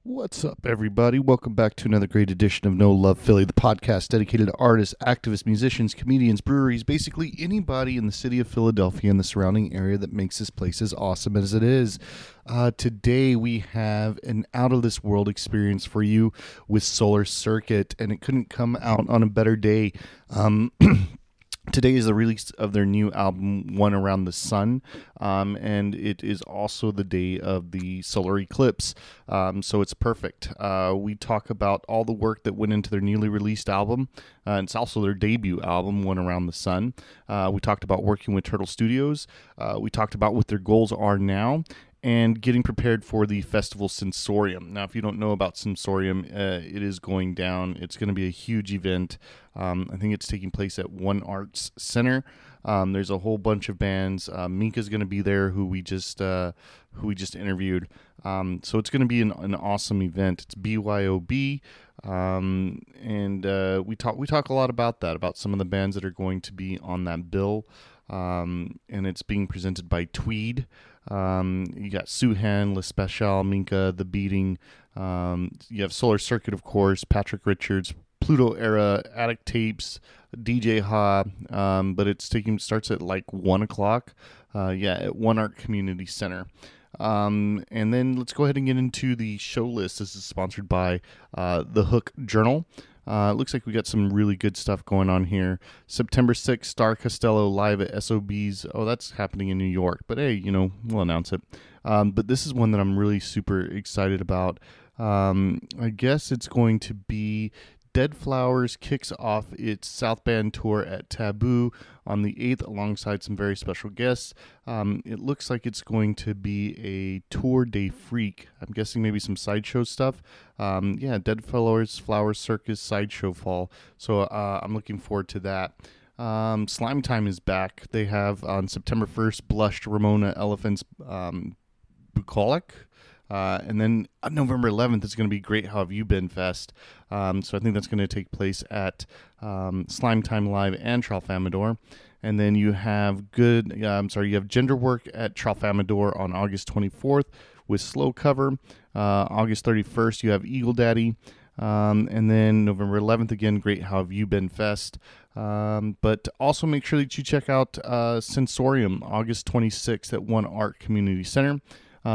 What's up, everybody? Welcome back to another great edition of No Love Philly, the podcast dedicated to artists, activists, musicians, comedians, breweries, basically anybody in the city of Philadelphia and the surrounding area that makes this place as awesome as it is. Today we have an out-of-this-world experience for you with Solar Circuit, and it couldn't come out on a better day. Today is the release of their new album, One Around the Sun, and it is also the day of the solar eclipse, so it's perfect. We talk about all the work that went into their newly released album. It's also their debut album, One Around the Sun. We talked about working with Turtle Studios. We talked about what their goals are now, and getting prepared for the festival Sensorioum. Now, if you don't know about Sensorioum, it is going down. It's going to be a huge event. I think it's taking place at One Arts Center. There's a whole bunch of bands. Minka's going to be there, who we just interviewed. So it's going to be an awesome event. It's BYOB, and we talk a lot about that, about some of the bands that are going to be on that bill. And it's being presented by Tweed. You got Suhan, Le Special, Minka, The Beating. You have Solar Circuit, of course, Patrick Richards, Pluto Era, Attic Tapes, DJ Ha. But it starts at like 1 o'clock. At One Art Community Center. And then let's go ahead and get into the show list. This is sponsored by The Hook Journal. It looks like we got some really good stuff going on here. September 6th, Star Costello live at SOB's. Oh, that's happening in New York. But hey, we'll announce it. But this is one that I'm really super excited about. I guess it's going to be Dead Flowers kicks off its South Band tour at Taboo on the 8th alongside some very special guests. It looks like it's going to be a tour de freak. I'm guessing maybe some sideshow stuff. Dead Flowers Circus Sideshow Fall. So I'm looking forward to that. Slime Time is back. They have on September 1st Blushed, Ramona, Elephants, Bucolic. And then on November 11th, it's going to be Great How Have You Been Fest. So I think that's going to take place at Slime Time Live and Tralfamadore. And then you have you have Gender Work at Tralfamadore on August 24th with Slow Cover. August 31st, you have Eagle Daddy. And then November 11th, again, Great How Have You Been Fest. But also make sure that you check out Sensorioum, August 26th at One Art Community Center.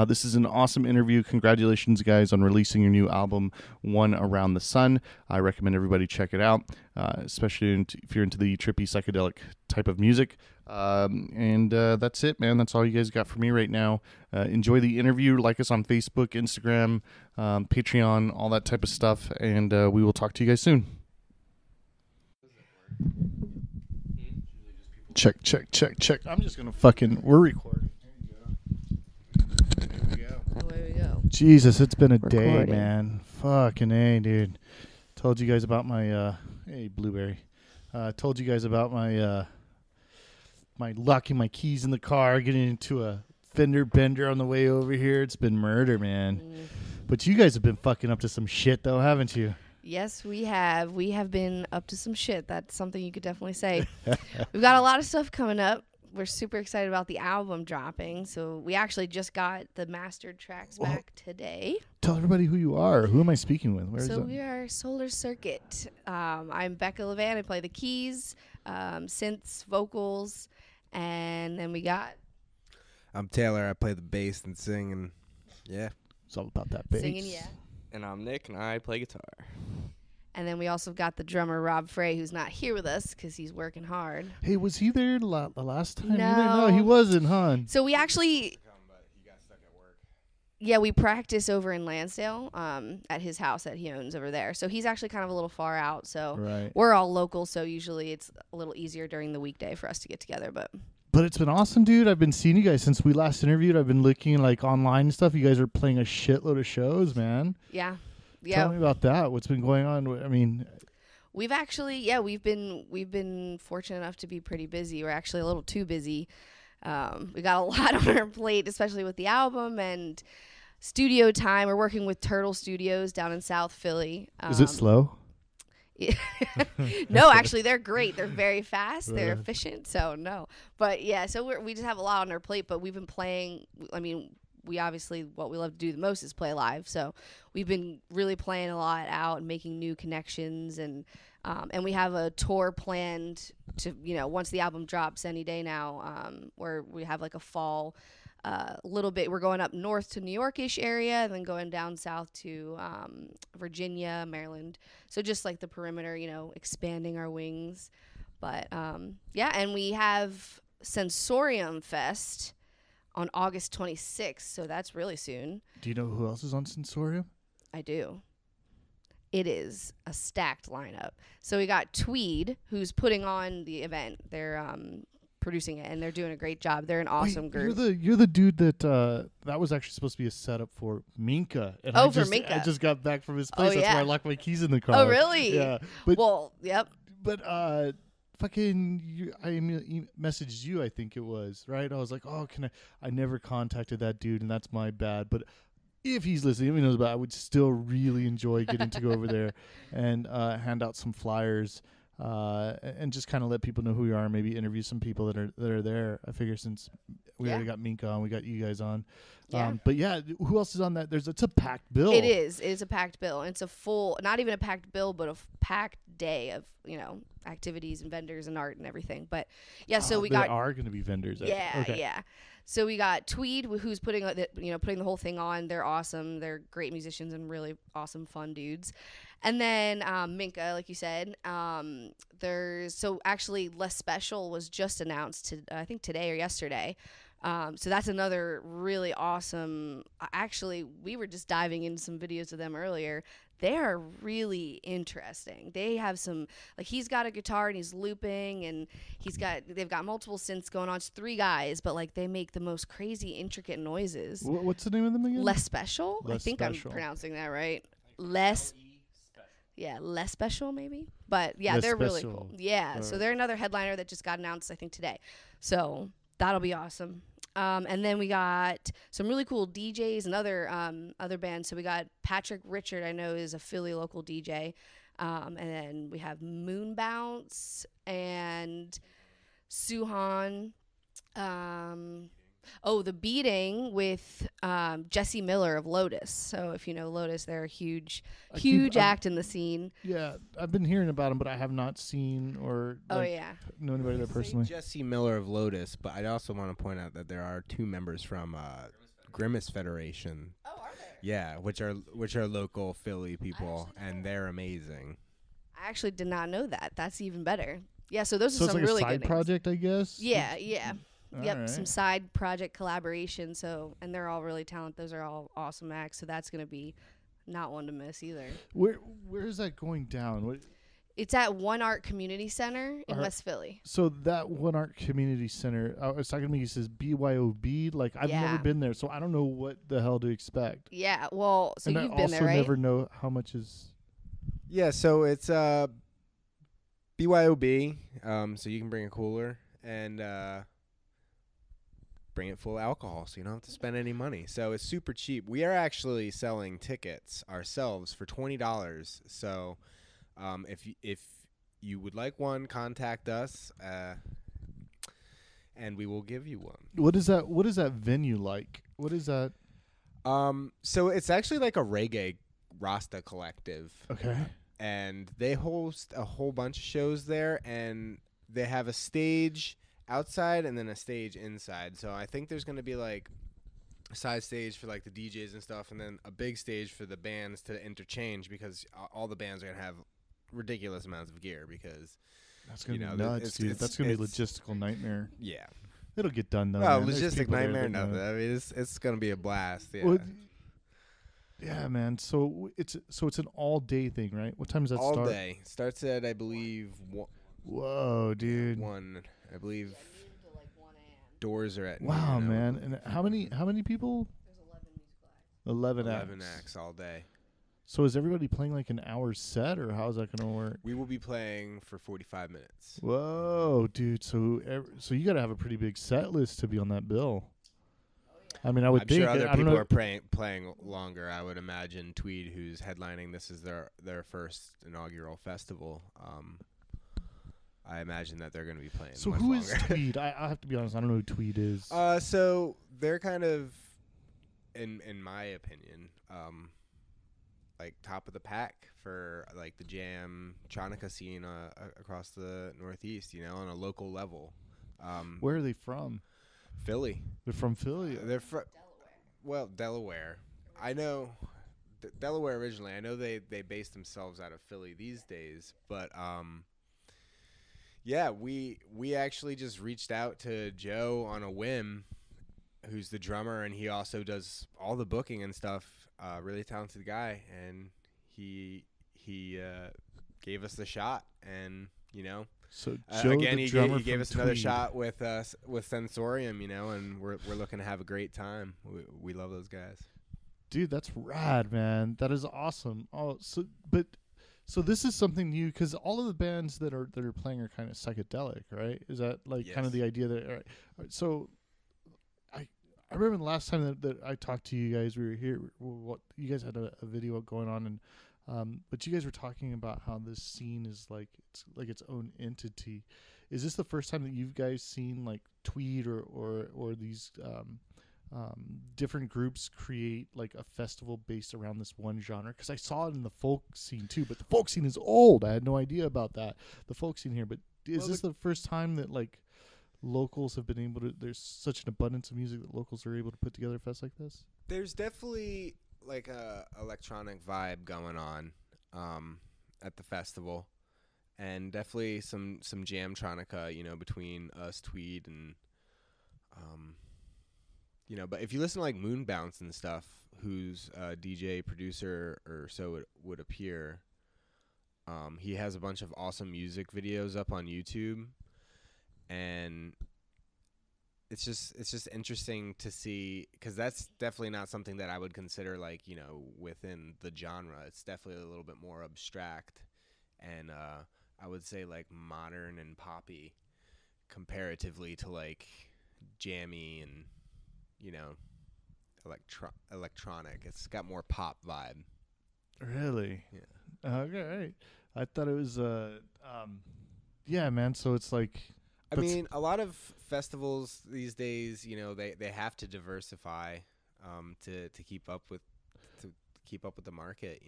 This is an awesome interview. Congratulations, guys, on releasing your new album, One Around the Sun. I recommend everybody check it out, especially if you're into the trippy psychedelic type of music. And that's it, man. That's all you guys got for me right now. Enjoy the interview. Like us on Facebook, Instagram, Patreon, all that type of stuff. And we will talk to you guys soon. Check. I'm just going to we're recording. Away we go. Jesus, it's been a Recording. day, man. Fucking A, dude. Told you guys about my, hey, Blueberry. Told you guys about my locking my keys in the car, getting into a fender bender on the way over here. It's been murder, man. But you guys have been fucking up to some shit, though, haven't you? Yes, we have. We have been up to some shit. That's something you could definitely say. We've got a lot of stuff coming up. We're super excited about the album dropping. So we actually just got the mastered tracks back today. Tell everybody who you are. Who am I speaking with? We are Solar Circuit. I'm Becca Levan. I play the keys, synths, vocals, and then we got... I'm Taylor. I play the bass and sing, and yeah. It's all about that bass. Singing, yeah. And I'm Nick, and I play guitar. And then we also got the drummer, Rob Frey, who's not here with us because he's working hard. Hey, was he there the last time? No. Either? No, he wasn't, huh? So we actually... Yeah, we practice over in Lansdale at his house that he owns over there. So he's actually kind of a little far out. So Right. We're all local, so usually it's a little easier during the weekday for us to get together. But it's been awesome, dude. I've been seeing you guys since we last interviewed. I've been looking like online and stuff. You guys are playing a shitload of shows, man. Yeah. Tell me about that. What's been going on? I mean, We've actually, we've been fortunate enough to be pretty busy. We're actually a little too busy. We got a lot on our plate, especially with the album and studio time. We're working with Turtle Studios down in South Philly. is it slow? No, actually, they're great. They're very fast. They're efficient. So no, but yeah. So we just have a lot on our plate. But we've been playing. I mean, we obviously, what we love to do the most is play live. So we've been really playing a lot out and making new connections, and we have a tour planned to, once the album drops any day now, where we have like a fall little bit. We're going up north to New York-ish area, and then going down south to Virginia, Maryland. So just like the perimeter, expanding our wings. But and we have Sensorioum Fest on August 26th, so that's really soon. Do you know who else is on Sensorium? I do. It is a stacked lineup. So we got Tweed, who's putting on the event. They're producing it, and they're doing a great job. They're an awesome group. You're the dude that was actually supposed to be a setup for Minka. And for Minka. I just got back from his place. That's where I locked my keys in the car. Oh, really? Yeah. Yep. But I messaged you, I think it was, right? I was like, oh, I never contacted that dude, and that's my bad. But if he's listening, if he knows about it, I would still really enjoy getting to go over there and hand out some flyers and just kind of let people know who you are, and maybe interview some people that are there. I figure since we already got Minka on, we got you guys on. Yeah. But yeah, who else is on that? It's a packed bill. It is. It's a packed bill. And it's a full, not even a packed bill, but a packed day of, activities and vendors and art and everything. But yeah, so we got. There are going to be vendors. Yeah, okay. yeah. So we got Tweed, who's putting the whole thing on. They're awesome. They're great musicians and really awesome, fun dudes. And then Minka, like you said. So actually, Less Special was just announced I think today or yesterday. So that's another really awesome. Actually, we were just diving into some videos of them earlier. They are really interesting. They have some, like, he's got a guitar and he's looping, and they've got multiple synths going on. It's 3 guys, but like they make the most crazy, intricate noises. What's the name of them again? Less Special. I think Special. I'm pronouncing that right. Less Special maybe. But yeah, Less they're really Special. cool. Yeah, so they're another headliner that just got announced, I think, today. So that'll be awesome. And then we got some really cool DJs and other bands. So we got Patrick Richard, I know is a Philly local DJ. And then we have Moon Bounce and Suhan. The Beating with Jesse Miller of Lotus. So if you know Lotus, they're a huge act in the scene. Yeah, I've been hearing about them, but I have not seen or know anybody there personally. Jesse Miller of Lotus, but I also want to point out that there are 2 members from Grimace Federation. Oh, are there? Yeah, which are local Philly people, and they're amazing. I actually did not know that. That's even better. Yeah, so those are it's some like really a side good names. project, I guess. Yeah, yeah. Yep, All right. some side project collaboration. So, and they're all really talented. Those are all awesome acts. So that's going to be not one to miss either. Where is that going down? It's at One Art Community Center in West Philly. So that One Art Community Center, I was talking to me, he says BYOB. Like, I've never been there, so I don't know what the hell to expect. Yeah, well, so and you've I been there, right? also never know how much is... Yeah, so it's BYOB, so you can bring a cooler and bring it full of alcohol, so you don't have to spend any money. So it's super cheap. We are actually selling tickets ourselves for $20. So if you would like one, contact us, and we will give you one. What is that venue like? What is that? So it's actually like a reggae Rasta collective. Okay. And they host a whole bunch of shows there, and they have a stage outside and then a stage inside. So I think there's going to be like a side stage for like the DJs and stuff, and then a big stage for the bands to interchange, because all the bands are going to have ridiculous amounts of gear, because that's going to be nuts, dude. That's going to be a logistical nightmare. Yeah. It'll get done, though. Well, man. logistic nightmare, nothing. I mean, it's going to be a blast. Yeah. Well, yeah, man. So it's an all-day thing, right? What time does that start? All day. Starts at, I believe, Whoa, dude. 1, I believe. Doors are at wow, noon. man. And how many people? There's 11 musical acts. 11 11 acts. acts all day. So is everybody playing like an hour set, or how's that going to work? We will be playing for 45 minutes. Whoa, dude. So you got to have a pretty big set list to be on that bill. I mean, I would I'm think. sure other I don't people know. are playing longer. I would imagine Tweed, who's headlining, this is their first inaugural festival. I imagine that they're going to be playing. So much who longer. is Tweed? I have to be honest. I don't know who Tweed is. So they're kind of in my opinion, like top of the pack for like the jam tronica scene across the Northeast. On a local level. Where are they from? Philly. They're from Philly. They're from Delaware. I know Delaware originally. I know they base themselves out of Philly these days, but yeah, we actually just reached out to Joe on a whim, who's the drummer, and he also does all the booking and stuff. Really talented guy, and he gave us the shot, and So Joe, again, the he drummer gave from us another Tweed. shot with Sensorium, and we're looking to have a great time. We love those guys. Dude, that's rad, man. That is awesome. So this is something new because all of the bands that are playing are kind of psychedelic, right? Is that like kind of Yes. the idea that? All right. So I remember the last time that I talked to you guys, we were here. What you guys had a video going on, and but you guys were talking about how this scene is like its own entity. Is this the first time that you've guys seen like Tweed or these different groups create like a festival based around this one genre? Because I saw it in the folk scene too, but the folk scene is old. I had no idea about that, the folk scene here. But is this the first time that like locals have been able to? There's such an abundance of music that locals are able to put together a fest like this. There's definitely like a electronic vibe going on at the festival, and definitely some jamtronica, between us, Tweed, and but if you listen to like Moonbounce and stuff, who's a DJ producer or so it would appear, he has a bunch of awesome music videos up on YouTube, and it's just interesting to see, because that's definitely not something that I would consider like within the genre. It's definitely a little bit more abstract, and I would say like modern and poppy comparatively to like jammy and electronic. It's got more pop vibe. Really? Yeah. Okay. Right. I thought it was yeah, man. So it's like. I mean, a lot of festivals these days, they have to diversify to keep up with the market.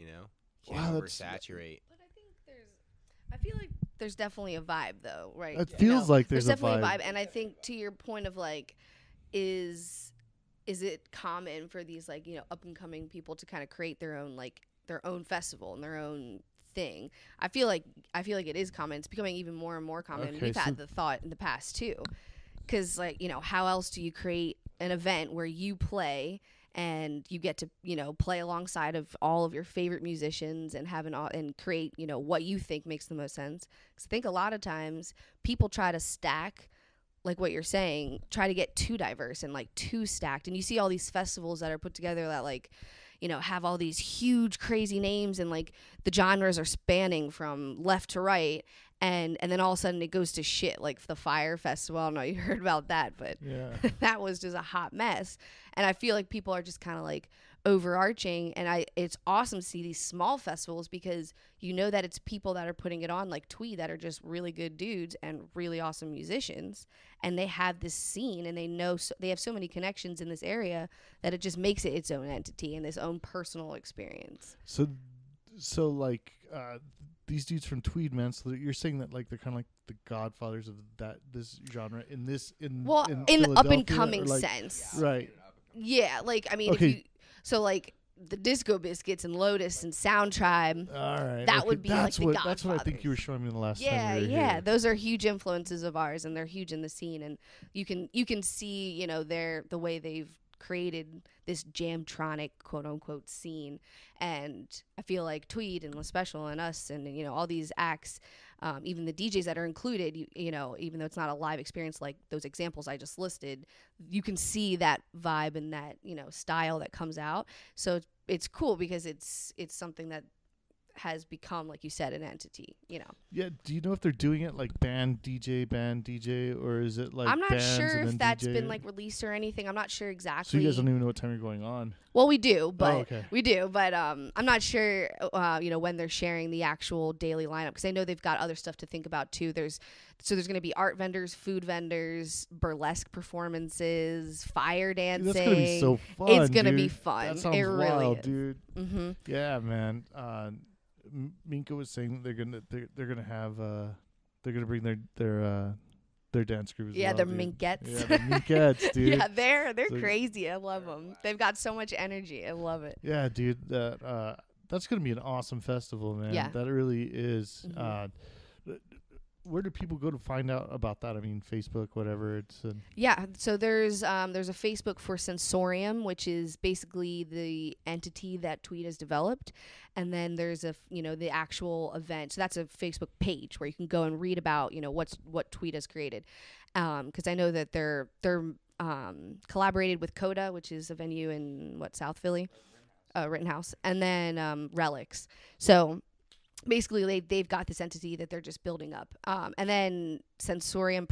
Can't oversaturate. But I feel like there's definitely a vibe though, right? It feels like there's definitely a vibe. and I think to your point of like, is it common for these like up and coming people to kind of create their own festival and their own thing? I feel like it is common. It's becoming even more and more common. Okay, We've had the thought in the past too, because like how else do you create an event where you play and you get to play alongside of all of your favorite musicians and and create what you think makes the most sense? Because I think a lot of times people try to stack, like what you're saying, try to get too diverse and like too stacked, and you see all these festivals that are put together that like have all these huge crazy names, and like the genres are spanning from left to right, and then all of a sudden it goes to shit, like the Fire Festival. I don't know if you heard about that, but Yeah. that was just a hot mess. And I feel like people are just kind of like overarching, and it's awesome to see these small festivals, because that it's people that are putting it on, like Tweed, that are just really good dudes and really awesome musicians, and they have this scene, and they have so many connections in this area that it just makes it its own entity and this own personal experience. So like these dudes from Tweed, man. So you're saying that like they're kind of like the godfathers of this genre in the up and coming like, sense, right? Yeah, like I mean, Okay. like the Disco Biscuits and Lotus and Sound Tribe. All right, That would be that's like the that's what I think godfathers. you were showing me the last Yeah, time. We were yeah, here. those are huge influences of ours, and they're huge in the scene, and you can see the way they've created this jamtronic quote unquote scene. And I feel like Tweed and LaSpecial and us and all these acts, even the DJs that are included, even though it's not a live experience like those examples I just listed, you can see that vibe and that style that comes out. So it's cool, because it's something that has become, like you said, an entity, you know. Yeah. Do you know if they're doing it like band DJ, or is it like I'm not bands sure and if then that's DJ? been like released or anything. I'm not sure So exactly. you guys don't even know what time you're going on. Well, we do, but okay. I'm not sure, when they're sharing the actual daily lineup, because I know they've got other stuff to think about too. There's going to be art vendors, food vendors, burlesque performances, fire dancing. Dude, that's gonna be so fun. It's gonna dude. be fun. That sounds it really wild, is. dude. Mm-hmm. Yeah, man. Minka was saying that they're gonna have they're gonna bring their dance group as Yeah, well, they're dude. minkettes. Yeah, the minkettes, dude. Yeah, they're So- crazy. I love them. They've got so much energy. I love it. Yeah, dude. That's gonna be an awesome festival, man. Yeah. That really is. Mhm. Where do people go to find out about that? I mean, Facebook, whatever. It's Yeah, so there's a Facebook for Sensorioum, which is basically the entity that Tweet has developed, and then there's the actual event. So that's a Facebook page where you can go and read about what Tweet has created, because I know that they're collaborated with Coda, which is a venue in South Philly, Rittenhouse, and then Relics. So basically they've got this entity that they're just building up, and then Tweed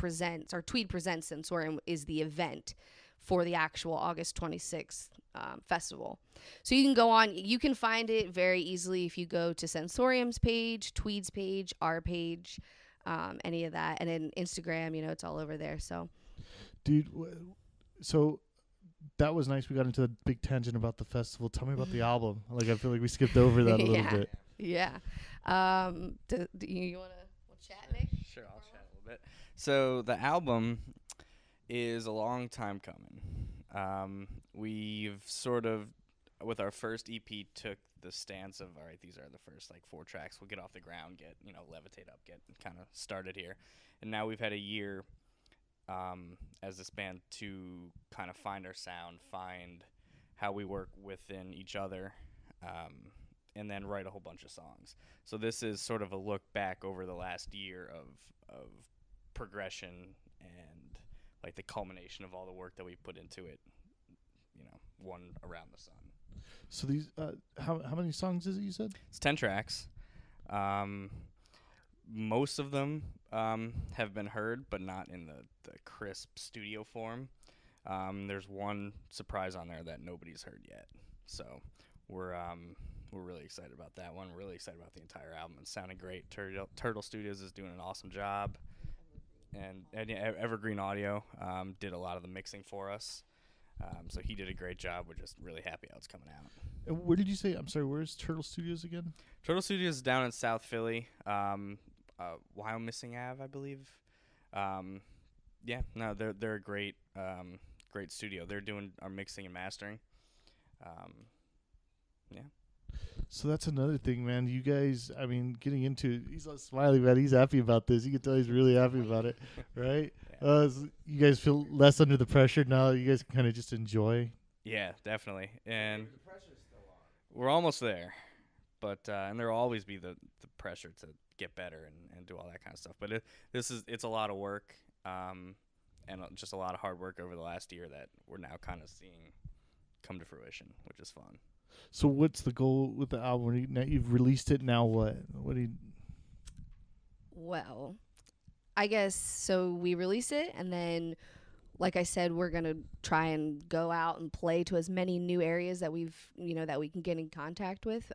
presents Sensorium is the event for the actual August 26th festival. So you can go on, you can find it very easily if you go to Sensorium's page, Tweed's page, our page, any of that, and then Instagram, it's all over there. So dude. So that was nice. We got into the big tangent about the festival. Tell me about the album. Like, I feel like we skipped over that a little Yeah. bit. Yeah. Do you want to chat, Nick? Sure, I'll chat a little bit. So the album is a long time coming. We've sort of, with our first EP, took the stance of, all right, these are the first 4 tracks. We'll get off the ground, get levitate up, get kind of started here, and now we've had a year as this band to kind of find our sound, find how we work within each other. And then write a whole bunch of songs. So this is sort of a look back over the last year of progression and the culmination of all the work that we put into it. One around the sun. So these, how many songs is it? You said It's 10 tracks. Most of them have been heard, but not in the crisp studio form. There's one surprise on there that nobody's heard yet. So we're really excited about that one. We're really excited about the entire album. It's sounding great. Turtle Studios is doing an awesome job. And Evergreen Audio did a lot of the mixing for us. So he did a great job. We're just really happy how it's coming out. And where did you say? I'm sorry. Where's Turtle Studios again? Turtle Studios is down in South Philly, Wyomissing Ave, I believe. They're a great studio. They're doing our mixing and mastering. So that's another thing, man. You guys, I mean, getting into, he's all smiling, man. He's happy about this. You can tell he's really happy about it, right? Yeah. You guys feel less under the pressure now. You guys can kind of just enjoy. Yeah, definitely. And the pressure's still on. We're almost there, but and there'll always be the pressure to get better and do all that kind of stuff. But it's a lot of work, and just a lot of hard work over the last year that we're now kind of seeing come to fruition, which is fun. So what's the goal with the album? Now you've released it. Now what? What do you? Well, I guess so. We release it, and then, like I said, we're gonna try and go out and play to as many new areas that that we can get in contact with.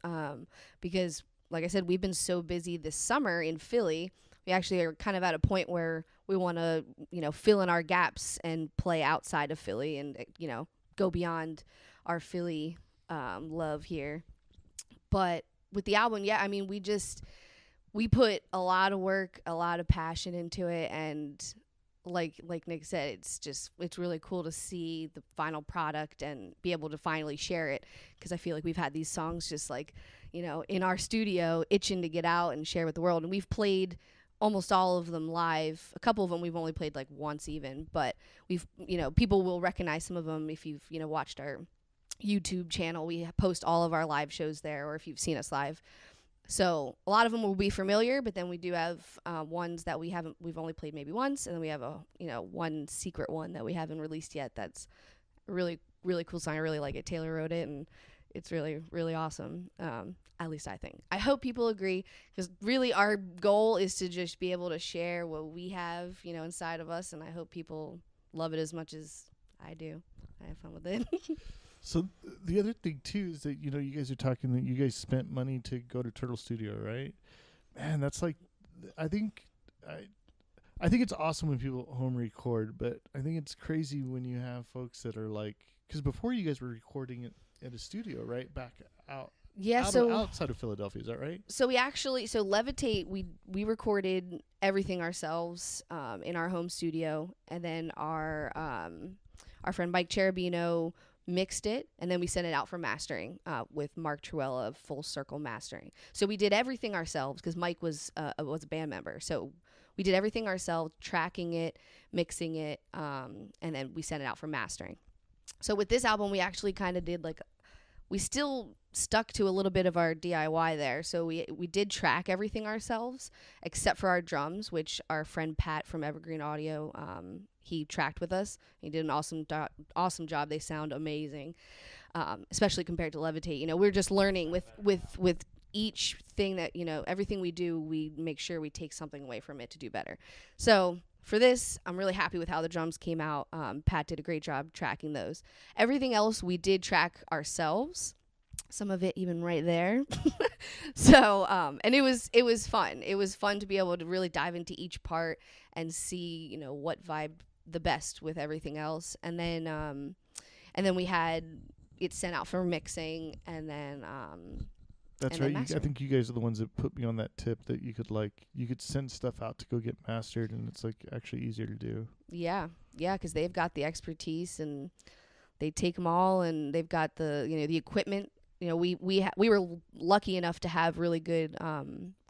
Because, like I said, we've been so busy this summer in Philly. We actually are kind of at a point where we want to, fill in our gaps and play outside of Philly, and go beyond our Philly love here. But with the album, yeah, I mean, we put a lot of work, a lot of passion into it, and like Nick said, it's really cool to see the final product and be able to finally share it, because I feel like we've had these songs just in our studio itching to get out and share with the world, and we've played almost all of them live. A couple of them we've only played once even, but we've people will recognize some of them if you've watched our YouTube channel. We post all of our live shows there, or if you've seen us live. So a lot of them will be familiar, but then we do have ones that we've only played maybe once, and then we have one secret one that we haven't released yet. That's a really, really cool song. I really like it. Taylor wrote it, and it's really, really awesome. At least I think. I hope people agree, because really our goal is to just be able to share what we have, inside of us, and I hope people love it as much as I do. I have fun with it. So the other thing too is that you guys are talking that you guys spent money to go to Turtle Studio, right? Man, that's like, I think it's awesome when people home record, but I think it's crazy when you have folks that are like, because before you guys were recording it at a studio, right? Back outside of Philadelphia, is that right? So Levitate, we recorded everything ourselves in our home studio, and then our friend Mike Cherubino mixed it, and then we sent it out for mastering with Mark Truella of Full Circle Mastering. So we did everything ourselves because Mike was a band member. So we did everything ourselves, tracking it, mixing it, and then we sent it out for mastering. So with this album, we actually kind of did we still stuck to a little bit of our DIY there. So we did track everything ourselves, except for our drums, which our friend Pat from Evergreen Audio, he tracked with us. He did an awesome job. They sound amazing, especially compared to Levitate. We're just learning with each thing that, everything we do, we make sure we take something away from it to do better. So for this, I'm really happy with how the drums came out. Pat did a great job tracking those. Everything else we did track ourselves. Some of it even right there. So, and it was fun. It was fun to be able to really dive into each part and see, what vibed the best with everything else. And then we had it sent out for mixing, and then that's right. I think you guys are the ones that put me on that tip that you could send stuff out to go get mastered, and it's actually easier to do. Yeah, because they've got the expertise, and they take them all, and they've got the the equipment. We were lucky enough to have really good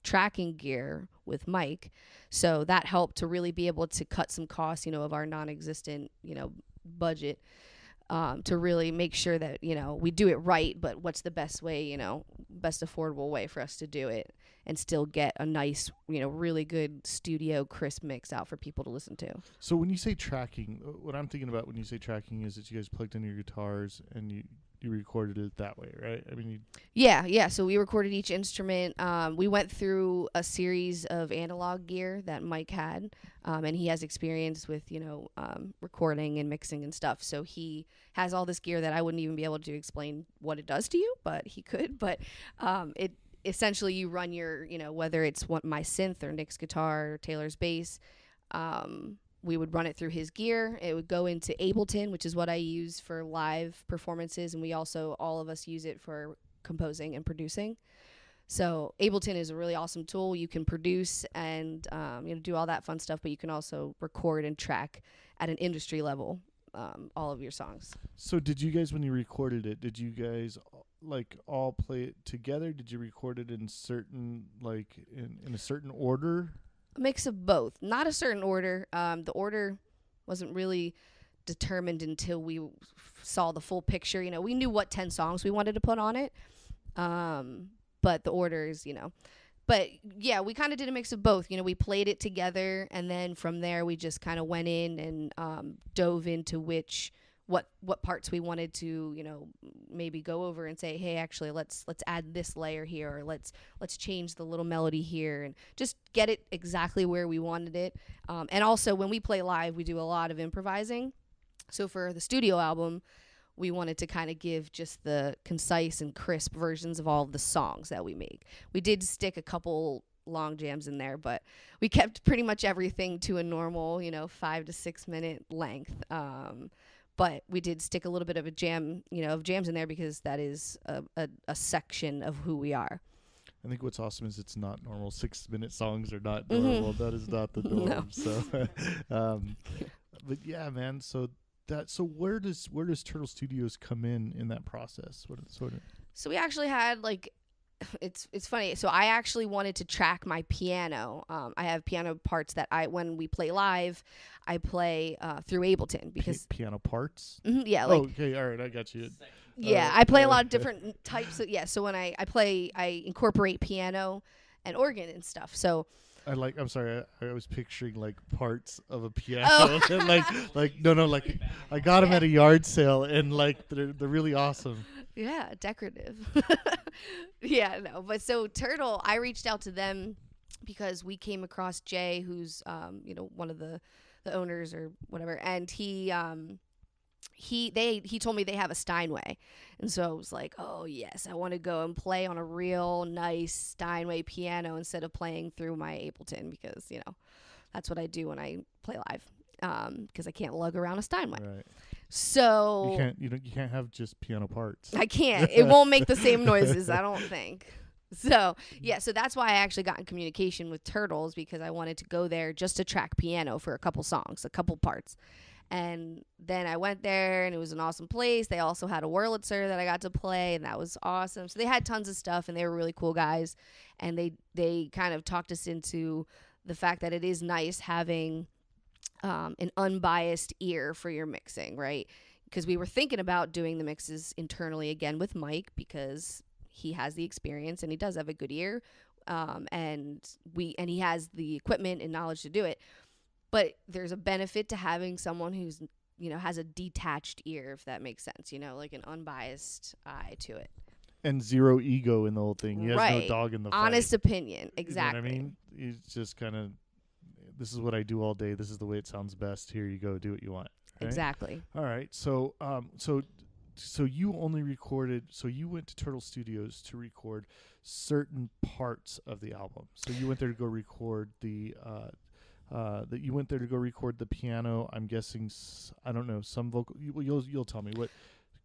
tracking gear with Mike, so that helped to really be able to cut some costs, of our non-existent budget. To really make sure that, we do it right, but what's the best way, best affordable way for us to do it and still get a nice, really good studio crisp mix out for people to listen to. So when you say tracking, what I'm thinking about when you say tracking is that you guys plugged in your guitars and you recorded it that way, right? I mean, Yeah. So we recorded each instrument. We went through a series of analog gear that Mike had, and he has experience with, recording and mixing and stuff. So he has all this gear that I wouldn't even be able to explain what it does to you, but he could. But it essentially, you run your, whether it's my synth or Nick's guitar or Taylor's bass, we would run it through his gear. It would go into Ableton, which is what I use for live performances, and we also, all of us, use it for composing and producing. So Ableton is a really awesome tool. You can produce and do all that fun stuff, but you can also record and track at an industry level all of your songs. So did you guys, when you recorded it, did you guys all play it together? Did you record it in certain in a certain order? A mix of both, not a certain order. The order wasn't really determined until we saw the full picture. We knew what 10 songs we wanted to put on it, but the order is, But yeah, we kind of did a mix of both. We played it together, and then from there we just kind of went in and dove into what parts we wanted to, maybe go over and say, hey, actually, let's add this layer here, or let's change the little melody here, and just get it exactly where we wanted it. And also, when we play live, we do a lot of improvising. So for the studio album, we wanted to kind of give just the concise and crisp versions of all of the songs that we make. We did stick a couple long jams in there, but we kept pretty much everything to a normal, 5 to 6 minute length. But we did stick a little bit of a jam, of jams in there, because that is a section of who we are. I think what's awesome is it's not normal. 6-minute songs are not normal. That is not the norm. No. So, but yeah, man. So where does Turtle Studios come in that process? So we actually had it's funny. So I actually wanted to track my piano. I have piano parts that when we play live, I play through Ableton, because piano parts. Yeah. Okay. All right. I got you. Yeah, I play a lot of different types of. Yeah. So when I play, I incorporate piano and organ and stuff. So. I'm sorry. I was picturing parts of a piano. Oh. No. I got them at a yard sale, and they're really awesome. Yeah, decorative. Yeah, no. But so Turtle, I reached out to them because we came across Jay, who's one of the owners or whatever, and he told me they have a Steinway, and so I was like, oh yes, I want to go and play on a real nice Steinway piano instead of playing through my Ableton, because that's what I do when I play live, because I can't lug around a Steinway. Right. So You can't have just piano parts. I can't. It won't make the same noises, I don't think. So yeah, so that's why I actually got in communication with Turtles, because I wanted to go there just to track piano for a couple songs, a couple parts. And then I went there, and it was an awesome place. They also had a Wurlitzer that I got to play, and that was awesome. So they had tons of stuff, and they were really cool guys. And they kind of talked us into the fact that it is nice having an unbiased ear for your mixing, right? Because we were thinking about doing the mixes internally again with Mike, because he has the experience and he does have a good ear, and he has the equipment and knowledge to do it. But there's a benefit to having someone who's has a detached ear, if that makes sense. Like an unbiased eye to it. And zero ego in the whole thing. He has no Right. dog in the fight. Honest opinion, exactly. You know what I mean? He's just kind of, this is what I do all day. This is the way it sounds best. Here you go. Do what you want. Right? Exactly. All right. So you only recorded. So you went to Turtle Studios to record certain parts of the album. So you went there to go record the. That you went there to go record the piano. I'm guessing. I don't know, some vocal. You'll tell me what.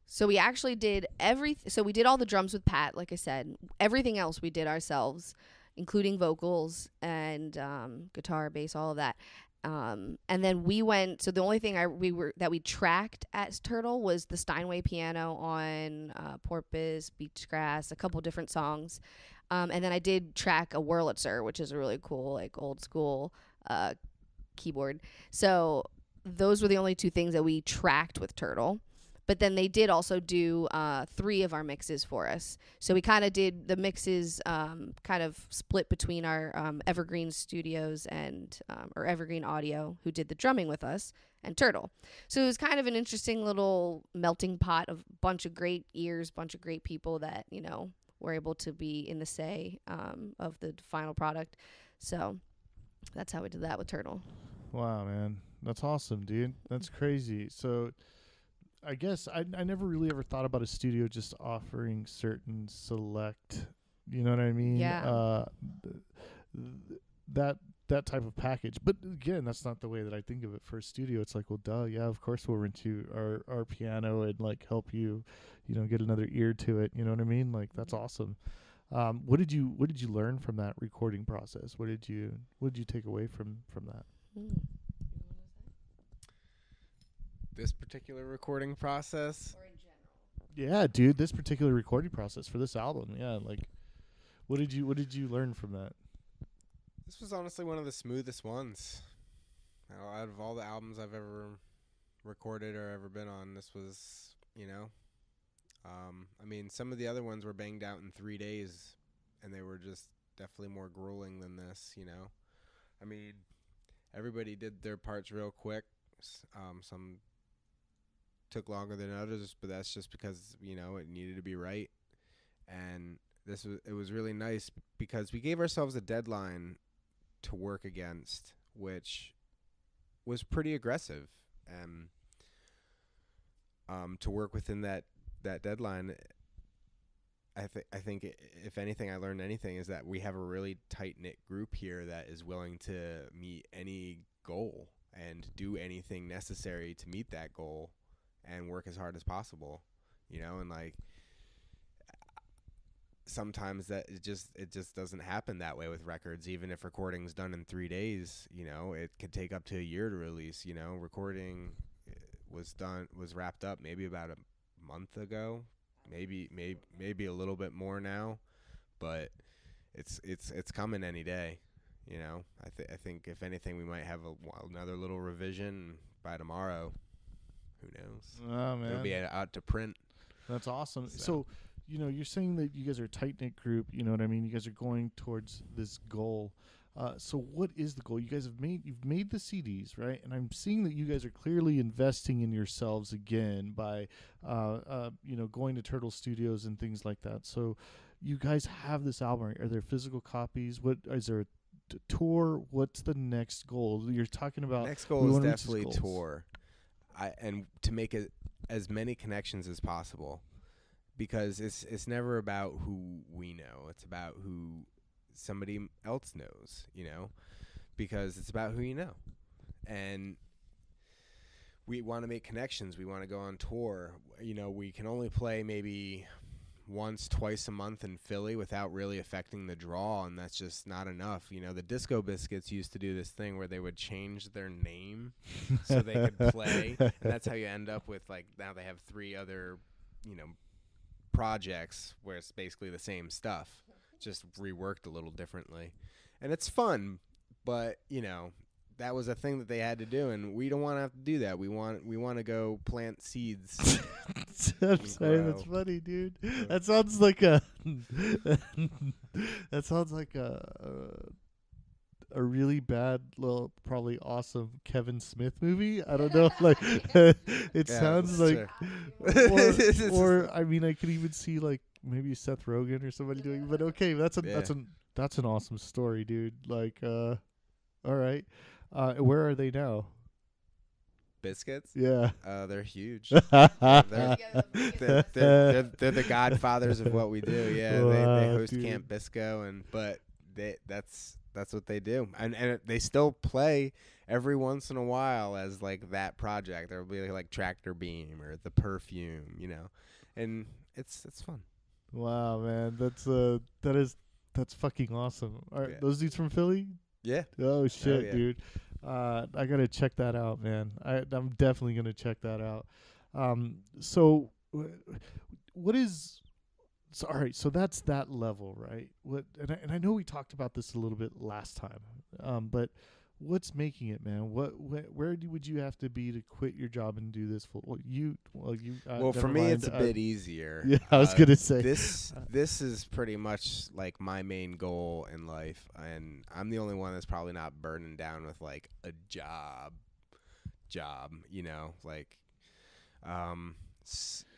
So we actually did So we did all the drums with Pat, like I said. Everything else we did ourselves, including vocals and guitar, bass, all of that. And then we went. So the only thing we tracked at Turtle was the Steinway piano on Porpoise, Beachgrass, a couple different songs. And then I did track a Wurlitzer, which is a really cool, like old school keyboard. So those were the only two things that we tracked with Turtle. But then they did also do 3 of our mixes for us. So we kind of did the mixes kind of split between our Evergreen Studios and or Evergreen Audio, who did the drumming with us, and Turtle. So it was kind of an interesting little melting pot of bunch of great ears, bunch of great people that were able to be in the say of the final product. So that's how we did that with Turtle. Wow, man, that's awesome, dude. That's crazy. So I guess I never really ever thought about a studio just offering certain select, you know what I mean? Yeah. That type of package. But again, that's not the way that I think of it for a studio. It's like, well, duh, yeah, of course we'll rent you our piano and like help you, get another ear to it. You know what I mean? Like, that's awesome. What did you learn from that recording process? What did you take away from that? This particular recording process. Or in general. Yeah, dude, this particular recording process for this album. Yeah, like, what did you learn from that? This was honestly one of the smoothest ones. Out of all the albums I've ever recorded or ever been on, this was, I mean, some of the other ones were banged out in 3 days, and they were just definitely more grueling than this, I mean, everybody did their parts real quick. Some took longer than others, but that's just because, it needed to be right. And it was really nice because we gave ourselves a deadline to work against, which was pretty aggressive. To work within that deadline, I think if anything, I learned anything, is that we have a really tight-knit group here that is willing to meet any goal and do anything necessary to meet that goal and work as hard as possible, and like sometimes that it just doesn't happen that way with records. Even if recording's done in 3 days, it could take up to a year to release. Recording was wrapped up maybe about a month ago, maybe a little bit more now, but it's coming any day. I think if anything, we might have another little revision by tomorrow. Who knows? Oh, man. It'll be out to print. That's awesome. So, you're saying that you guys are a tight-knit group, you know what I mean? You guys are going towards this goal. So what is the goal? You've made the CDs, right? And I'm seeing that you guys are clearly investing in yourselves again by, going to Turtle Studios and things like that. So you guys have this album. Are there physical copies? What is there? Tour? What's the next goal? You're talking about. Next goal is definitely tour, and to make as many connections as possible, because it's never about who we know. It's about who somebody else knows, because it's about who you know. And we want to make connections. We want to go on tour. We can only play maybe once, twice a month in Philly without really affecting the draw, and that's just not enough. The Disco Biscuits used to do this thing where they would change their name so they could play, and that's how you end up with, like, now they have 3 other, projects where it's basically the same stuff, just reworked a little differently. And it's fun, but, that was a thing that they had to do, and we don't want to have to do that. We want to go plant seeds. I'm sorry, that's funny, dude. That sounds like a a really bad, little, probably awesome Kevin Smith movie. I don't know, like it sounds like, or I mean, I could even see like maybe Seth Rogen or somebody doing it. But okay, that's an awesome story, dude. Like, all right, where are they now? Biscuits? Yeah. They're huge. they're the godfathers of what we do. Yeah, wow, they host dude. Camp Bisco, but that's what they do, and they still play every once in a while as like that project. There'll be like Tractor Beam or The Perfume, and it's fun. Wow, man, that's fucking awesome. All right, Yeah. those dudes from Philly? Yeah. Oh shit, yeah. dude. I gotta check that out, man. I'm definitely gonna check that out. So what is? So, all right, so that's that level, right? And I know we talked about this a little bit last time, but what's making it, man? Where would you have to be to quit your job and do this full? Well, for me, it's a bit easier. Yeah, I was gonna say this is pretty much like my main goal in life, and I'm the only one that's probably not burdened down with like a job, like,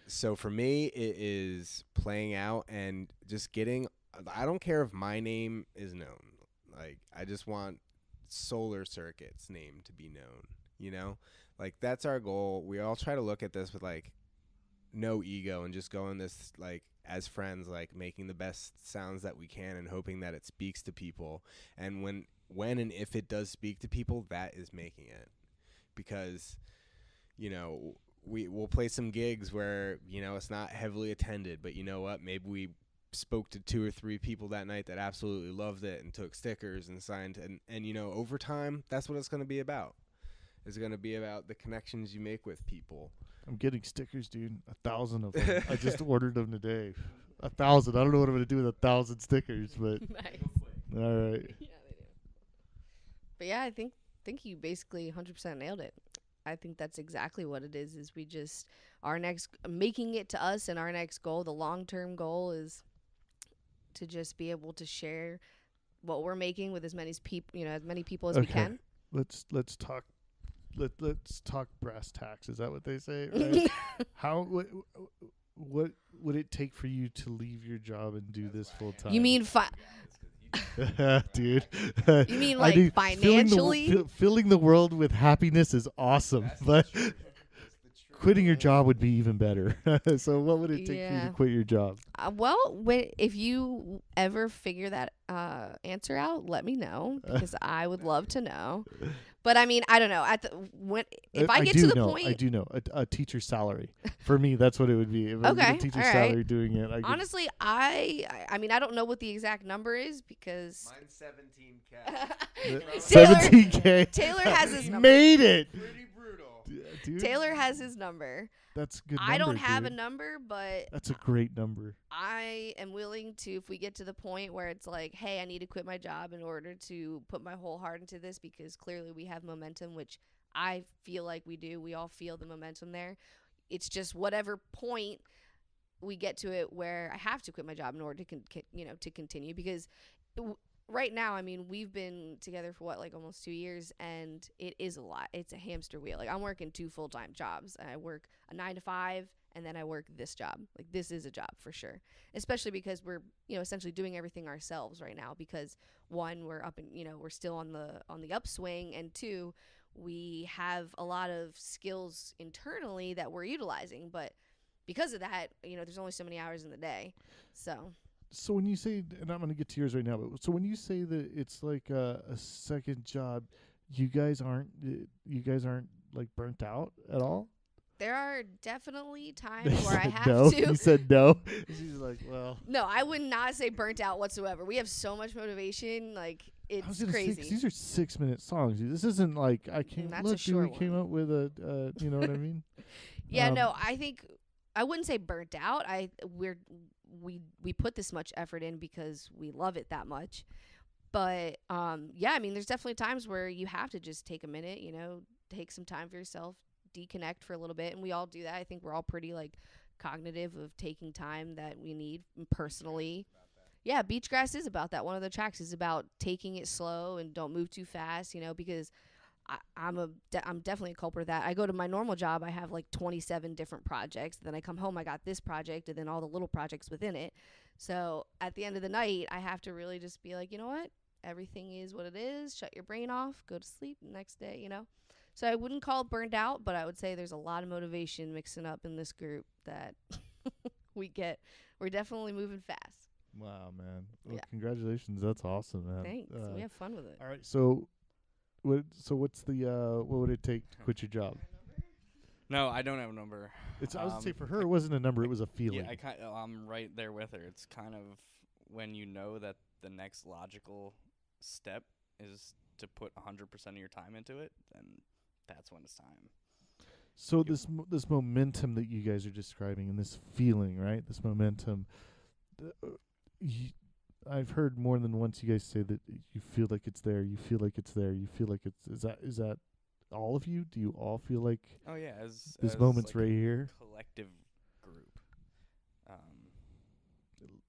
So for me, it is playing out and just getting. I don't care if my name is known. Like, I just want Solar Circuit's name to be known. Like, that's our goal. We all try to look at this with like no ego and just go in this like as friends, like making the best sounds that we can and hoping that it speaks to people. And when and if it does speak to people, that is making it, because we'll play some gigs where, it's not heavily attended, but you know what? Maybe we spoke to 2 or 3 people that night that absolutely loved it and took stickers and signed. And over time, that's what it's going to be about. It's going to be about the connections you make with people. I'm getting stickers, dude. 1,000 of them. I just ordered them today. 1,000. I don't know what I'm going to do with 1,000 stickers, but Nice. all right. Yeah, they do. But yeah, I think you basically 100% nailed it. I think that's exactly what it is we just, making it to us, and our next goal, the long-term goal, is to just be able to share what we're making with as many people as we can. Let's talk. Let's talk brass tacks. Is that what they say? Right? What would it take for you to leave your job and do this full time? You mean dude? You mean like financially? Filling the world with happiness is awesome, but quitting your job would be even better. So what would it take for you to quit your job? If you ever figure that answer out, let me know, because I would love to know. But I mean, I don't know. If I get to the point, I do know a teacher's salary. For me, that's what it would be. If I get a teacher's salary doing it, honestly, I mean, I don't know what the exact number is, because mine's 17K. 17K. Taylor has his number. Made it. Pretty brutal. Dude, Taylor has his number. That's a good. I don't have a number, but that's a great number. I am willing to, if we get to the point where it's like, hey, I need to quit my job in order to put my whole heart into this, because clearly we have momentum, which I feel like we do. We all feel the momentum there. It's just whatever point we get to it where I have to quit my job in order to continue, because right now, I mean, we've been together for like almost 2 years, and it is a lot. It's a hamster wheel. Like, I'm working 2 full-time jobs. I work a 9 to 5, and then I work this job. Like, this is a job for sure, especially because we're, essentially doing everything ourselves right now, because one, we're up and, we're still on the upswing, and two, we have a lot of skills internally that we're utilizing, but because of that, there's only so many hours in the day. So when you say, and I'm going to get to yours right now, but so when you say that it's like a second job, you guys aren't like burnt out at all? There are definitely times where I have no. to. You said no. She's like, well. No, I would not say burnt out whatsoever. We have so much motivation, like I was it's gonna crazy. Say, these are 6-minute songs. This isn't like I can't That's look. a short We came one. up with a, you know what I mean? Yeah, no, I think I wouldn't say burnt out. We put this much effort in because we love it that much. But yeah, I mean, there's definitely times where you have to just take a minute, take some time for yourself, deconnect for a little bit, and we all do that. I think we're all pretty like cognitive of taking time that we need personally. Yeah, Beachgrass is about that. One of the tracks is about taking it slow and don't move too fast, because I'm definitely a culprit of that. I go to my normal job, I have like 27 different projects. Then I come home, I got this project, and then all the little projects within it. So at the end of the night, I have to really just be like, you know what? Everything is what it is. Shut your brain off. Go to sleep the next day, So I wouldn't call it burned out, but I would say there's a lot of motivation mixing up in this group that we get. We're definitely moving fast. Wow, man. Well, Yeah. Congratulations. That's awesome, man. Thanks. We have fun with it. All right. So what's the what would it take to quit your job? No, I don't have a number. I was gonna say for her it wasn't a number, it was a feeling. Yeah, I'm right there with her. It's kind of when you know that the next logical step is to put 100% of your time into it, then that's when it's time. So this momentum that you guys are describing and this feeling, right? This momentum, I've heard more than once you guys say that you feel like it's there. You feel like it's there. You feel like it's. Is that all of you? Do you all feel like? Oh yeah, as this as moment's like right a here. Collective group.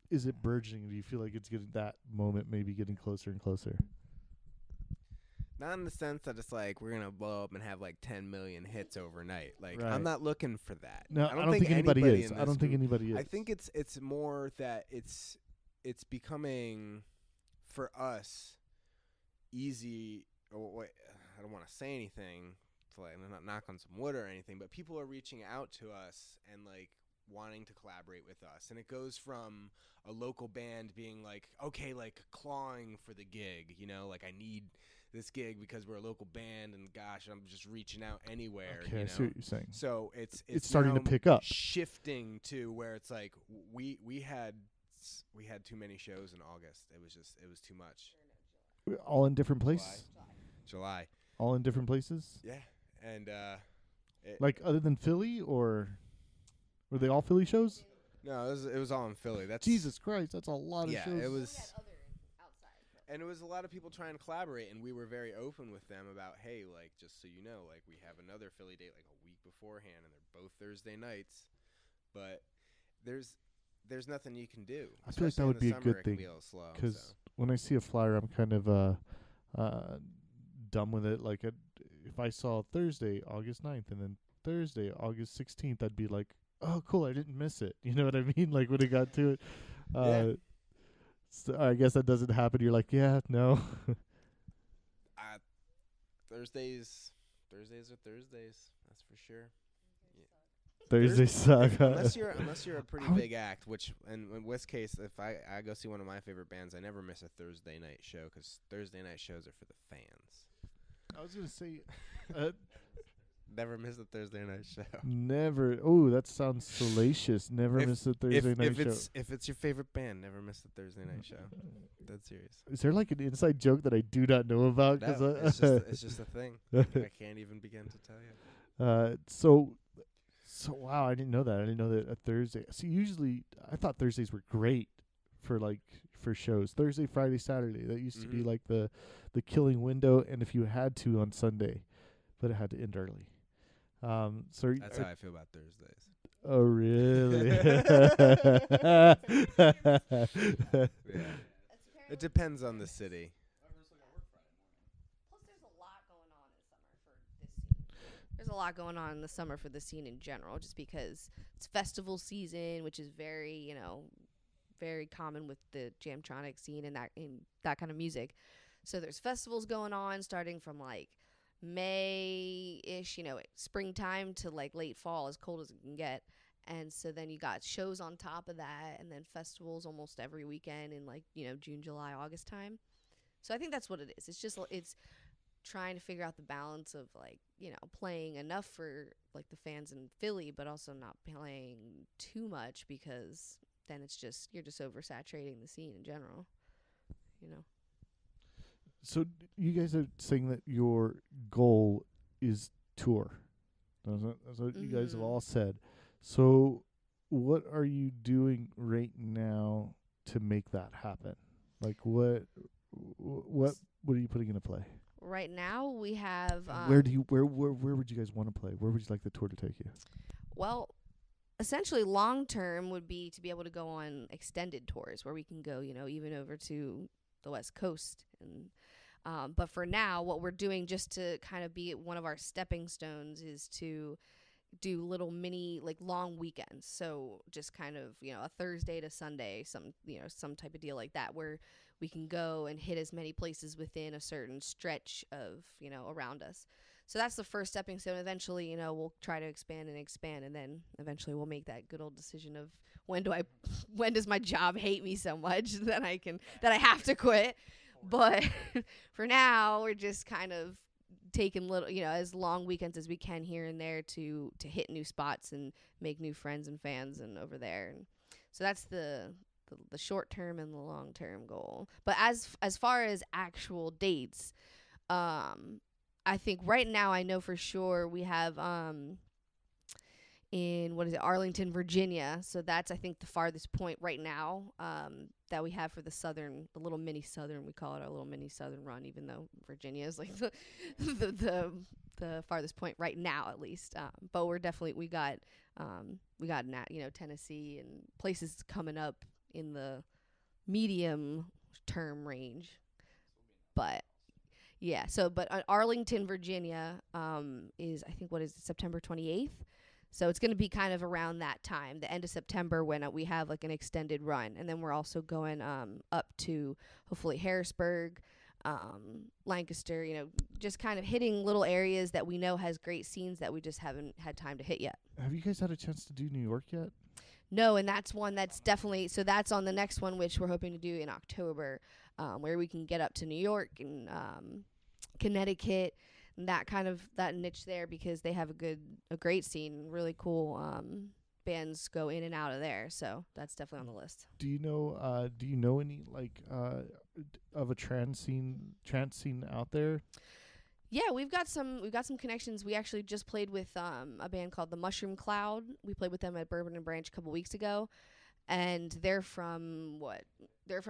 Is it burgeoning? Do you feel like it's getting that moment maybe getting closer and closer? Not in the sense that it's like we're gonna blow up and have like 10 million hits overnight. Like Right. I'm not looking for that. No, I don't think anybody is. in I don't this think group- anybody is. I think it's more that it's becoming for us easy. Or wait, I don't want to say anything to like not knock on some wood or anything, but people are reaching out to us and like wanting to collaborate with us, and it goes from a local band being like, okay, like clawing for the gig, like I need this gig because we're a local band, and gosh, I'm just reaching out anywhere. Okay, I see what you're saying. So it's starting to now pick up. shifting to where it's like we had too many shows in August. It was too much. All in different places. July. All in different places. Yeah, and Like other than Philly, or were they all Philly shows? no, it was all in Philly. That's Jesus Christ, that's a lot of yeah, shows. it was. And it was a lot of people trying to collaborate, and we were very open with them about, hey, like, just so you know, like, we have another Philly date like a week beforehand, and they're both Thursday nights. But there's nothing you can do. I feel like that Especially in would the be a summer, good it can thing, be a little slow, because so. when I see a flyer, I'm kind of done with it. Like, if I saw Thursday, August 9th, and then Thursday, August 16th, I'd be like, oh, cool, I didn't miss it. You know what I mean? Like, when it got to it. Yeah. So I guess that doesn't happen. You're like, yeah, no. Thursdays are Thursdays. That's for sure. Thursday suck. unless you're a pretty I would- big act, which in West case, if I go see one of my favorite bands, I never miss a Thursday night show because Thursday night shows are for the fans. I was gonna say, Never miss a Thursday night show. never. Oh, that sounds salacious. Never miss a Thursday night show. If it's your favorite band, never miss the Thursday night show. That's serious. Is there like an inside joke that I do not know about? No, it's just a thing. I can't even begin to tell you. So wow, I didn't know that. I didn't know that a Thursday. See, usually I thought Thursdays were great for shows. Thursday, Friday, Saturday. That used to be like the killing window, and if you had to on Sunday, but it had to end early. So That's how I feel about Thursdays. oh really? Yeah. It depends on the city. Plus, there's a lot going on in the summer for this scene. There's a lot going on in the summer for the scene in general, just because it's festival season, which is very, very common with the Jamtronic scene and that kind of music. So there's festivals going on starting from like May-ish, springtime to like late fall, as cold as it can get. And so then you got shows on top of that, and then festivals almost every weekend in like, June, July, August time. So I think that's what it is. It's trying to figure out the balance of like, playing enough for like the fans in Philly, but also not playing too much, because then you're just oversaturating the scene in general, So you guys are saying that your goal is tour. That's what you guys have all said. So what are you doing right now to make that happen? Like what are you putting into play? Right now we have Where would you guys want to play? Where would you like the tour to take you? well, essentially long term would be to be able to go on extended tours where we can go, even over to the West Coast. And but for now, what we're doing, just to kind of be one of our stepping stones, is to do little mini, like, long weekends. So just kind of, a Thursday to Sunday, some type of deal like that, where we can go and hit as many places within a certain stretch of, around us. So that's the first stepping stone. Eventually, we'll try to expand, and then eventually we'll make that good old decision of when does my job hate me so much that I have to quit. But for now, we're just kind of taking little, as long weekends as we can here and there to hit new spots and make new friends and fans and over there. And so that's the short term and the long term goal. But as far as actual dates, I think right now I know for sure we have in Arlington, Virginia. So that's, I think, the farthest point right now that we have for the little mini southern. We call it our little mini southern run, even though Virginia is like the farthest point right now, at least. But we got Tennessee and places coming up in the medium term range. But yeah, but Arlington, Virginia is, I think, September 28th. So it's going to be kind of around that time, the end of September, when we have like an extended run. And then we're also going up to hopefully Harrisburg, Lancaster, just kind of hitting little areas that we know has great scenes that we just haven't had time to hit yet. Have you guys had a chance to do New York yet? No, and that's one that's definitely, so that's on the next one, which we're hoping to do in October, where we can get up to New York and Connecticut, and that niche there, because they have a great scene, really cool bands go in and out of there. So that's definitely on the list. Do you know any like of a trance scene out there? Yeah, we've got some connections. We actually just played with a band called the Mushroom Cloud. We played with them at Bourbon and Branch a couple weeks ago, and they're from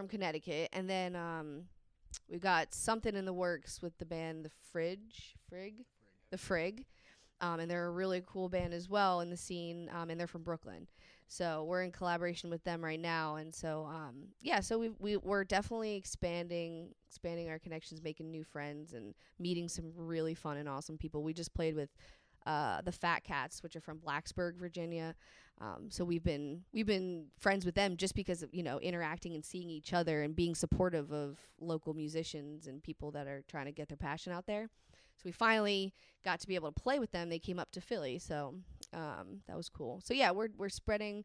Connecticut. And then we've got something in the works with the band the Frig, and they're a really cool band as well in the scene, and they're from Brooklyn. So we're in collaboration with them right now, and so so we're definitely expanding our connections, making new friends, and meeting some really fun and awesome people. We just played with the Fat Cats, which are from Blacksburg, Virginia. So we've been friends with them just because of, interacting and seeing each other and being supportive of local musicians and people that are trying to get their passion out there. So we finally got to be able to play with them. They came up to Philly, so that was cool. So yeah, we're spreading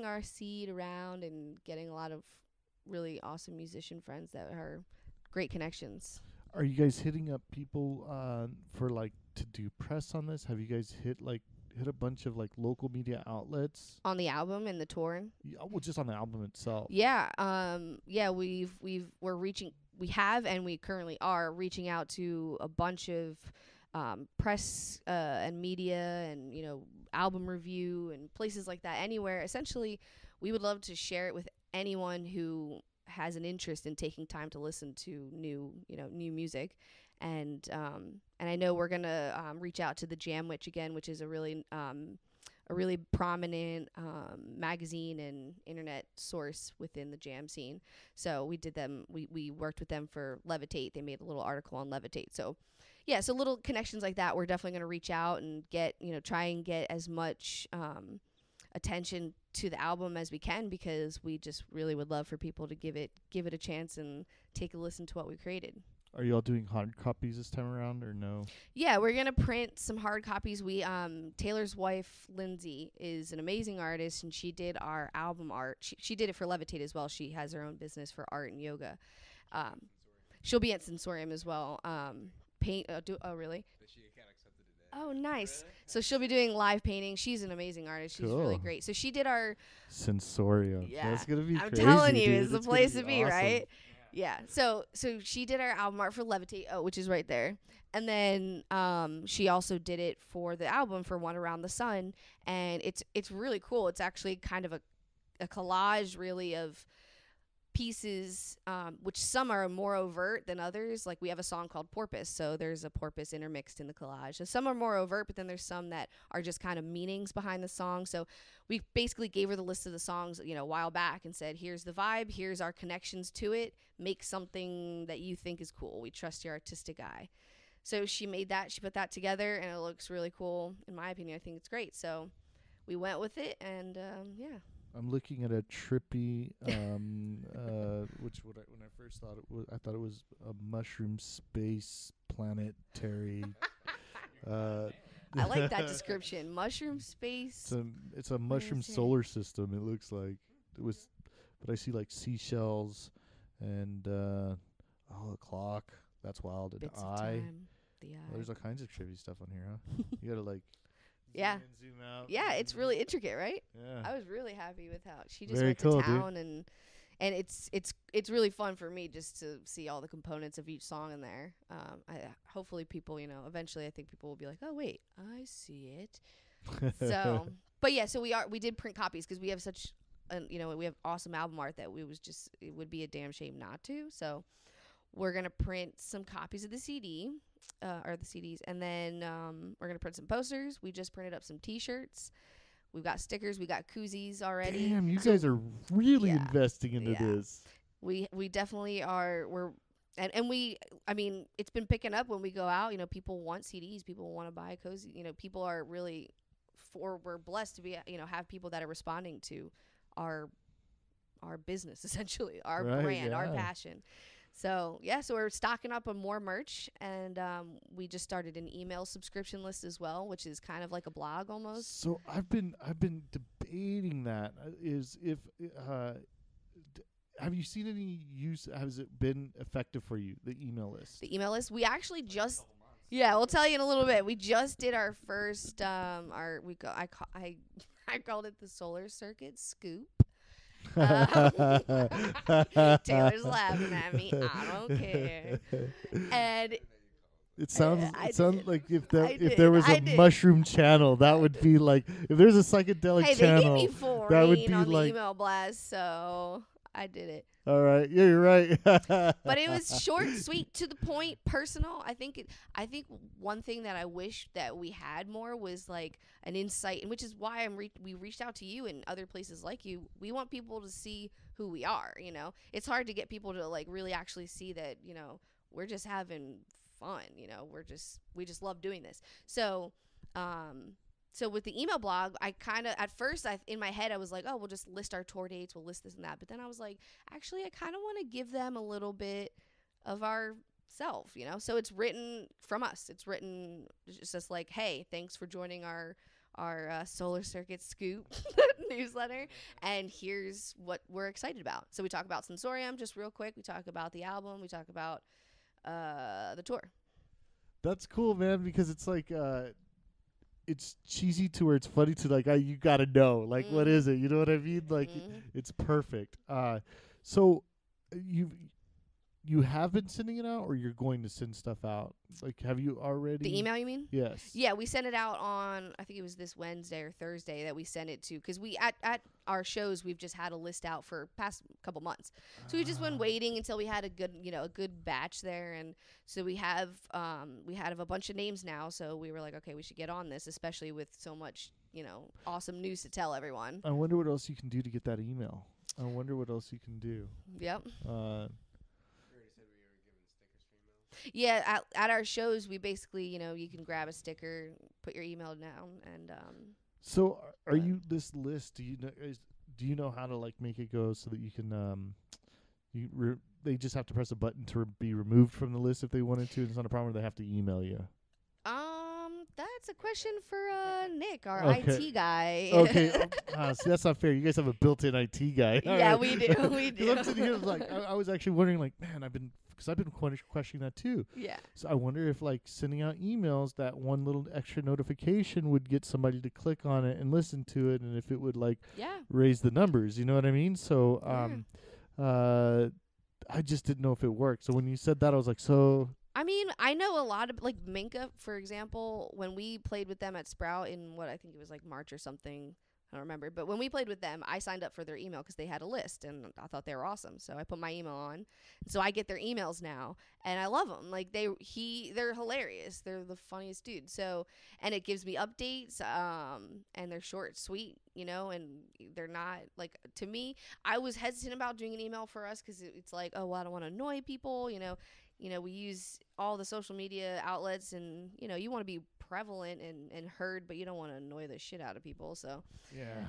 our seed around and getting a lot of really awesome musician friends that are great connections. Are you guys hitting up people for like to do press on this? Have you guys hit a bunch of like local media outlets on the album and the tour? Yeah, well, just on the album itself. Yeah, we have and we currently are reaching out to a bunch of press and media and album review and places like that. Anywhere, essentially, we would love to share it with anyone who has an interest in taking time to listen to new music. And I know we're gonna reach out to the Jam Witch again, which is a really a really prominent magazine and internet source within the jam scene. So we did them. We worked with them for Levitate. They made a little article on Levitate. So yeah, so little connections like that. We're definitely going to reach out and get, try and get as much attention to the album as we can, because we just really would love for people to give it a chance and take a listen to what we created. Are you all doing hard copies this time around or no? Yeah, we're gonna print some hard copies. We Taylor's wife Lindsay is an amazing artist, and she did our album art. She did it for Levitate as well. She has her own business for art and yoga. She'll be at Sensorioum as well. Paint. Oh, really? Oh, nice. Really? So she'll be doing live painting. She's an amazing artist. She's really great. So she did our Sensorium. Yeah, that's gonna be. I'm crazy, telling you, dude. it's the It's place gonna to be, awesome. right? Yeah. So she did our album art for Levitate, which is right there, and then she also did it for the album for One Around the Sun, and it's really cool. It's actually kind of a collage, really, of pieces, which some are more overt than others. Like we have a song called Porpoise, so there's a porpoise intermixed in the collage. So some are more overt, but then there's some that are just kind of meanings behind the song. So we basically gave her the list of the songs, a while back, and said, here's the vibe, here's our connections to it, make something that you think is cool. We trust your artistic eye. So she made that, she put that together, and it looks really cool. In my opinion, I think it's great. So we went with it, and yeah. I'm looking at a trippy, which when I first thought it was, I thought it was a mushroom space planetary. I like that description, mushroom space. It's a mushroom solar system. It looks like it was, but I see like seashells and a clock. That's wild. An Bits eye. of time. The eye. Well, there's all kinds of trippy stuff on here, huh? You gotta like. Yeah. Zoom in, zoom out. Yeah, it's really intricate, right? Yeah. I was really happy with how she just Very went cool, to town, and it's really fun for me just to see all the components of each song in there. Hopefully people, eventually I think people will be like, oh wait, I see it. So, but yeah, so we did print copies because we have such, we have awesome album art that it would be a damn shame not to. So we're gonna print some copies of the CD. Or the CDs, and then we're gonna print some posters. We just printed up some T-shirts. We've got stickers. We got koozies already. Damn, you guys are really investing into this. We definitely are. And we, I mean, it's been picking up when we go out. People want CDs. People want to buy cozy. People are really we're blessed to be, have people that are responding to our business, essentially, our brand, our passion. So yeah, so we're stocking up on more merch, and we just started an email subscription list as well, which is kind of like a blog almost. So I've been debating that. Have you seen any use? Has it been effective for you? The email list. The email list. We actually just. Yeah, we'll tell you in a little bit. We just did our first. I called it the Solar Circuit Scoop. Taylor's laughing at me. I don't care. And it sounds like if there was a mushroom channel, that would be like, if there's a psychedelic channel, they gave me 4 that would be on like the email blast, so I did it. All right, yeah, you're right. But it was short, sweet, to the point, personal. I think one thing that I wish that we had more was like an insight, and which is why we reached out to you and other places like you. We want people to see who we are. It's hard to get people to like really actually see that we're just having fun. We just love doing this. So. So with the email blog, I kind of, at first, in my head, I was like, oh, we'll just list our tour dates, we'll list this and that. But then I was like, actually, I kind of want to give them a little bit of ourself, So it's written from us. It's written just like, hey, thanks for joining our Solar Circuit Scoop newsletter, and here's what we're excited about. So we talk about Sensorium just real quick. We talk about the album. We talk about the tour. That's cool, man, because it's like... it's cheesy to where it's funny to like, you gotta know, like, what is it? You know what I mean? Like, it's perfect. So you have been sending it out, or you're going to send stuff out? Like, have you already? The email, you mean? Yes. Yeah, we sent it out on, I think it was this Wednesday or Thursday that we sent it to, because we at our shows we've just had a list out for past couple months, so we just been waiting until we had a good batch there, and so we have a bunch of names now. So we were like, okay, we should get on this, especially with so much awesome news to tell everyone. I wonder what else you can do to get that email. I wonder what else you can do. Yep. You already said we were giving stickers for emails. Yeah, at our shows, we basically, you can grab a sticker, put your email down, and So are you this list? Do you know how to like make it go so that you can they just have to press a button to be removed from the list if they wanted to? It's not a problem. Or they have to email you. that's a question for Nick, our Okay. IT guy. Okay. See, that's not fair. You guys have a built-in IT guy. All Yeah, right. we do. We 'Cause do. I'm sitting here like I was actually wondering, like, man, I've been questioning that too. Yeah. So I wonder if like sending out emails, that one little extra notification would get somebody to click on it and listen to it, and if it would like Yeah. raise the numbers. You know what I mean? So I just didn't know if it worked. So when you said that, I was like, so. I mean, I know a lot of like Minka, for example, when we played with them at Sprout in what I think it was like March or something. I don't remember. But when we played with them, I signed up for their email because they had a list and I thought they were awesome. So I put my email on. So I get their emails now and I love them. Like they're hilarious. They're the funniest dude. So, and it gives me updates and they're short, sweet, and they're not like, to me, I was hesitant about doing an email for us because it's like, oh, well, I don't want to annoy people, we use all the social media outlets and, you want to be prevalent and heard, but you don't want to annoy the shit out of people. So,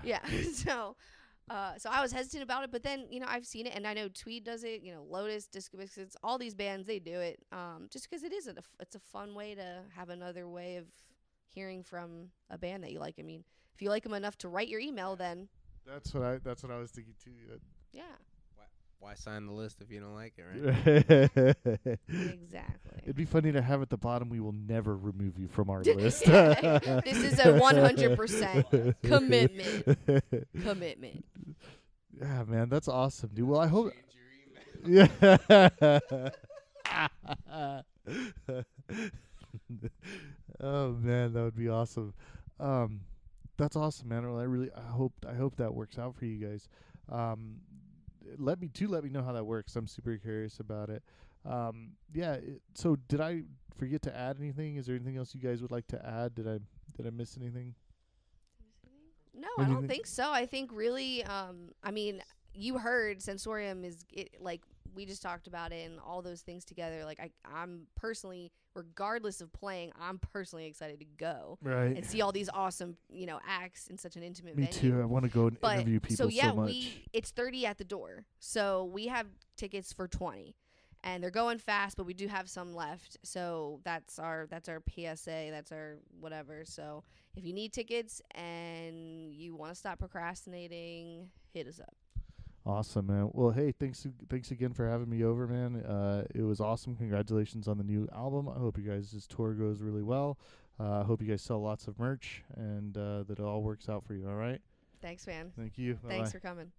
yeah. So I was hesitant about it, but then, I've seen it and I know Tweed does it, Lotus, Disco Biscuits, all these bands, they do it just because it's a fun way to have another way of hearing from a band that you like. I mean, if you like them enough to write your email, then. That's what I was thinking too. Yeah. Why sign the list if you don't like it, right? Exactly. It'd be funny to have at the bottom, we will never remove you from our list. This is a 100% commitment. Yeah, man, that's awesome, dude. Well, I hope. Change your email. Yeah. Oh man, that would be awesome. That's awesome, man. Well, I hope that works out for you guys. Let me know how that works. I'm super curious about it. So did I forget to add anything? Is there anything else you guys would like to add? Did I miss anything? No, I don't think so. I think really, I mean, you heard Sensorium like we just talked about it and all those things together. Like I'm personally, regardless of playing, I'm personally excited to go and see all these awesome, acts in such an intimate venue. Me too. I want to go and interview people so much. It's 30 at the door. So we have tickets for 20. And they're going fast, but we do have some left. So that's our PSA, that's our whatever. So if you need tickets and you want to stop procrastinating, hit us up. Awesome, man. Well, hey, thanks again for having me over, man. It was awesome. Congratulations on the new album. I hope you guys' tour goes really well. I hope you guys sell lots of merch and that it all works out for you. All right. Thanks, man. Thank you. Thanks Bye-bye. for coming.